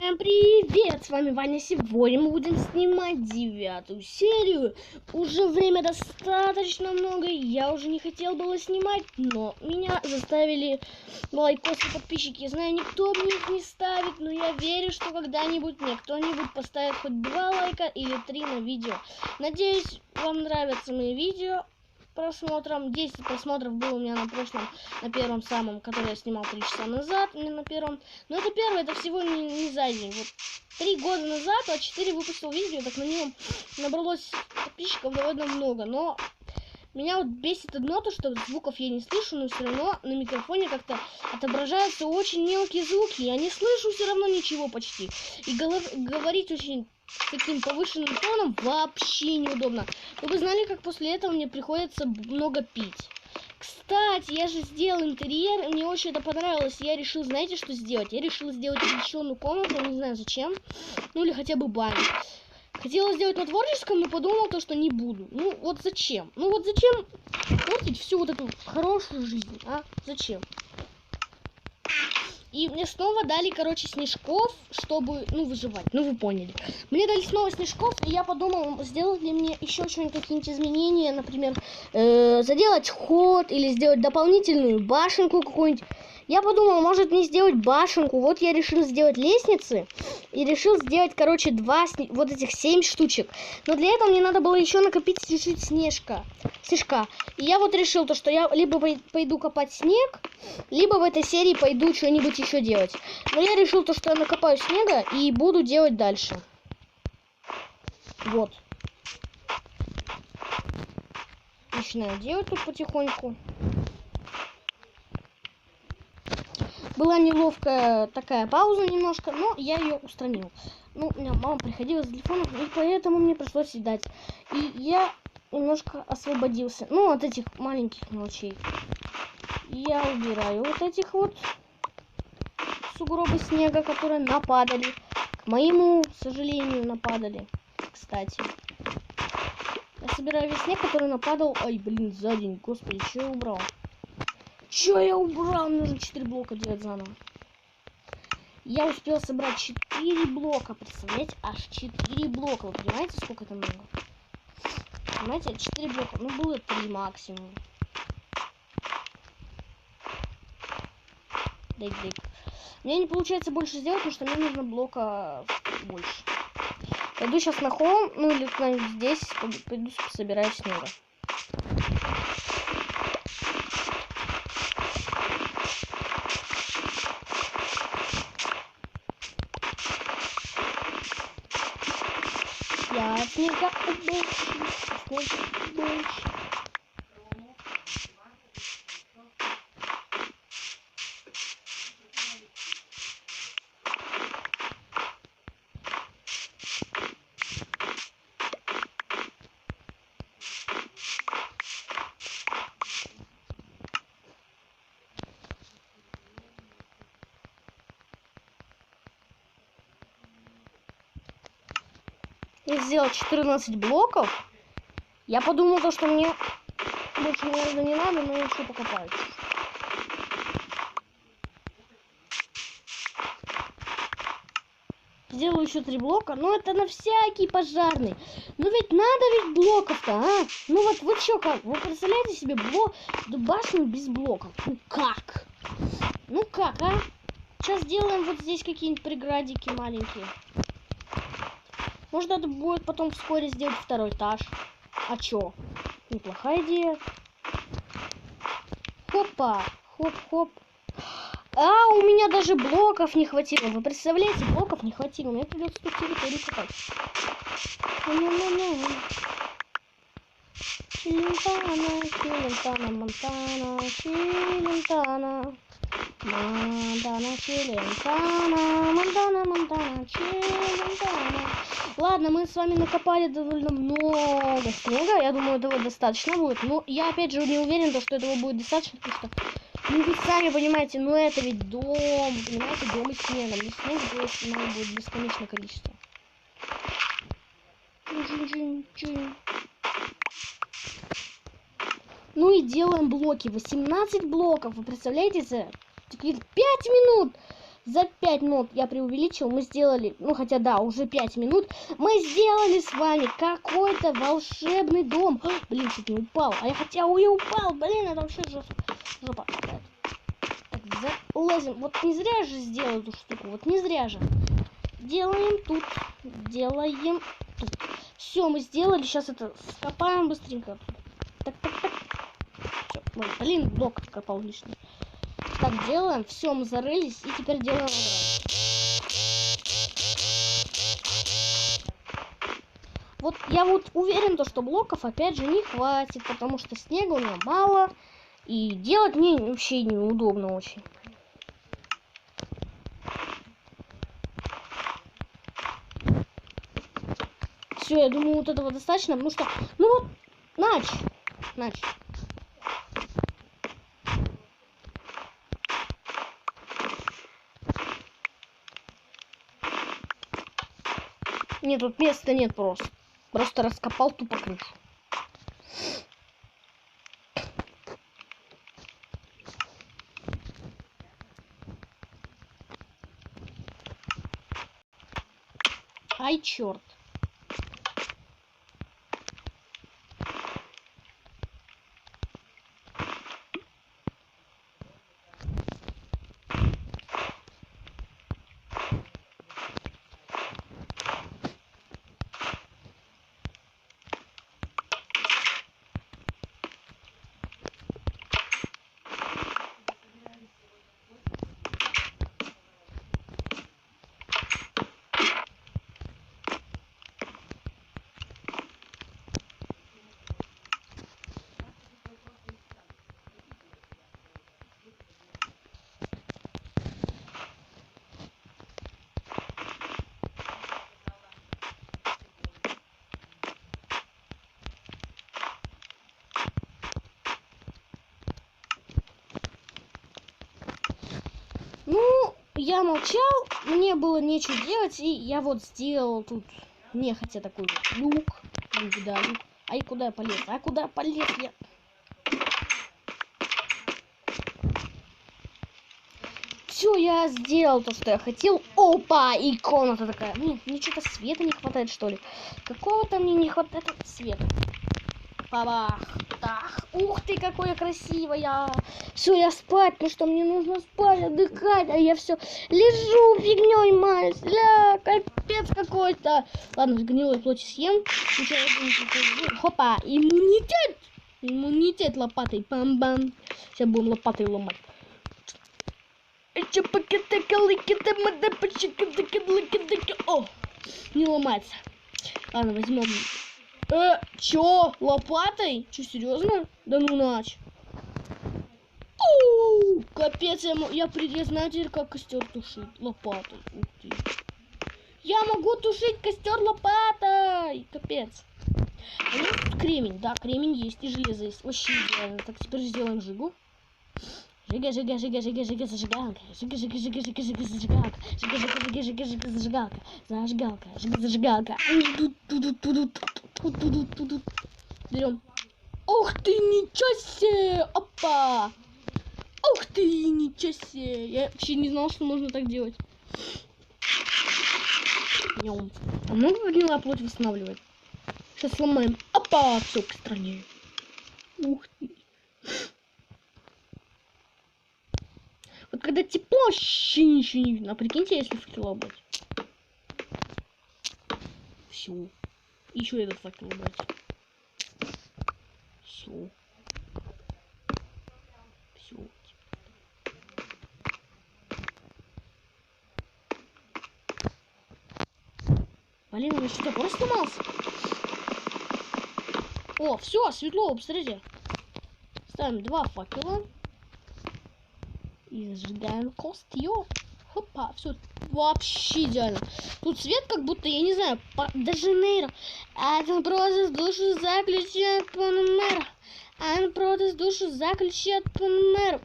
Всем привет! С вами Ваня. Сегодня мы будем снимать 9-ю серию. Уже время достаточно много. Я уже не хотел было снимать, но меня заставили лайкосы подписчики. Я знаю, никто мне их не ставит, но я верю, что когда-нибудь мне кто-нибудь поставит хоть 2 лайка или 3 на видео. Надеюсь, вам нравятся мои видео. Просмотром 10 просмотров было у меня на первом самом, который я снимал 3 часа назад, не на первом. Но это первое, это всего не за день. Вот 3 года назад А4 выпустил видео, так на нем набралось подписчиков довольно много. Но меня вот бесит одно, то что звуков я не слышу, но все равно на микрофоне как-то отображаются очень мелкие звуки. Я не слышу все равно ничего почти. И говорить очень таким повышенным тоном вообще неудобно. Вы бы знали, как после этого мне приходится много пить. Кстати, я же сделал интерьер, и мне очень это понравилось. Я решил, знаете, что сделать? Я решил сделать освещенную комнату, не знаю зачем. Ну или хотя бы баню. Хотела сделать на творческом, но подумал то, что не буду. Ну вот зачем? Ну вот зачем портить всю вот эту хорошую жизнь, а? Зачем? И мне снова дали, короче, снежков, чтобы, ну, выживать. Ну, вы поняли. Мне дали снова снежков, и я подумал, сделать ли мне еще что-нибудь, какие-нибудь изменения, например, заделать ход или сделать дополнительную башенку какую-нибудь. Я подумал, может мне сделать башенку. Вот я решил сделать лестницы и решил сделать, короче, вот этих 7 штучек. Но для этого мне надо было еще накопить чуть-чуть снежка. И я вот решил то, что я либо пойду копать снег, либо в этой серии пойду что-нибудь еще делать. Но я решил то, что я накопаю снега и буду делать дальше. Вот. Начинаю делать тут потихоньку. Была неловкая такая пауза немножко, но я ее устранил. Ну, у меня мама приходила с телефоном, и поэтому мне пришлось ждать. И я немножко освободился. Ну, от этих маленьких мелочей. Я убираю вот этих вот сугробы снега, которые нападали. К моему сожалению, нападали. Кстати. Я собираю весь снег, который нападал. Ай, блин, за день. Господи, что я убрал? Что я убрал? Мне нужно 4 блока делать заново. Я успел собрать 4 блока. Представляете? Аж 4 блока. Вы понимаете, сколько это много? Понимаете, 4 блока. Ну, было 3 максимум. Дейк. Мне не получается больше сделать, потому что мне нужно блока больше. Пойду сейчас на холм, ну или куда-нибудь здесь, пойду собираю снега. Я снега больше. Я сделал 14 блоков. Я подумал, что мне больше, наверное, не надо, но я еще покопаюсь. Сделаю еще 3 блока, но это на всякий пожарный. Ну ведь надо ведь блоков-то, а? Ну вот вы что, как? Вы представляете себе башню без блоков? Ну как? Ну как, а? Сейчас сделаем вот здесь какие-нибудь преградики маленькие. Может, надо будет потом вскоре сделать 2-й этаж. А чё? Неплохая идея. Хопа. Хоп-хоп. А, у меня даже блоков не хватило. Вы представляете, блоков не хватило. Мне придется тут территорию копать. Челентана, Монтана, Челентана. Монтана, Челентана. Ладно, мы с вами накопали довольно много снега. Я думаю, этого достаточно будет. Но я опять же не уверен, что этого будет достаточно, потому что, ну вы сами понимаете, ну это ведь дом, понимаете, дом из снега. Мне снег здесь надо будет бесконечное количество. Ну и делаем блоки. 18 блоков. Вы представляете, за 5 минут За 5 минут, я преувеличил, мы сделали, ну хотя да, уже 5 минут, мы сделали с вами какой-то волшебный дом. Блин, чуть не упал, а я хотя и упал, блин, это вообще жопа. Так, залазим, вот не зря же сделал эту штуку, вот не зря же. Делаем тут. Все, мы сделали, сейчас это скопаем быстренько. Так. Всё, ой, блин, блок откопал лишний. Так, делаем, все, мы зарылись, и теперь делаем ограду. Вот я вот уверен, что блоков опять же не хватит, потому что снега у меня мало, и делать мне вообще неудобно очень. Все, я думаю, вот этого достаточно, потому что, ну вот, нач. Нет, тут места нет просто. Просто раскопал тупо крышу. Ай, черт. Ну, я молчал, мне было нечего делать, и я вот сделал тут нехотя такой вот люк. Да, люк. Ай, куда я полез? Я? Все, я сделал то, что я хотел. Опа, и комната такая. Блин, мне что-то света не хватает, что ли? Какого-то мне не хватает света. Бабах, так. Ух ты, какое красивое. Все, я спать, потому что мне нужно спать, отдыхать, а я все лежу фигней маюсь. Ля, капец какой-то. Ладно, гнилой плоти съем. Хопа, иммунитет. Иммунитет лопатой. Бам-бам. Сейчас будем лопатой ломать. О, не ломается. Ладно, возьмем. Чё? Лопатой? Чё, серьезно? Да ну нач. Капец, я знаю теперь, как костер тушить лопатой. Ух ты. Я могу тушить костер лопатой. Капец. А есть тут кремень? Да, кремень есть и железо есть. Вообще идеально. Так, теперь сделаем жигу. Жига, зажигалка. Зажигалка. Берем. Ух ты, ничего себе! Опа! Ух ты, ничего себе! Я вообще не знал, что можно так делать. А много гнилая плоть восстанавливает? Сейчас сломаем. Опа! Все, к стране. Ух ты. Вот когда тепло, вообще ничего не видно. А прикиньте, если факел убрать. Все. Еще этот факел убрать. Все. Блин, он что-то просто сломался. О, все, светло, посмотрите. Ставим 2 факела. И зажигаем костер. Хопа, все вообще идеально. Тут свет как будто, я не знаю, даже нейро. Это просто душу заключает по номеру. Это просто душу заключает по номеру.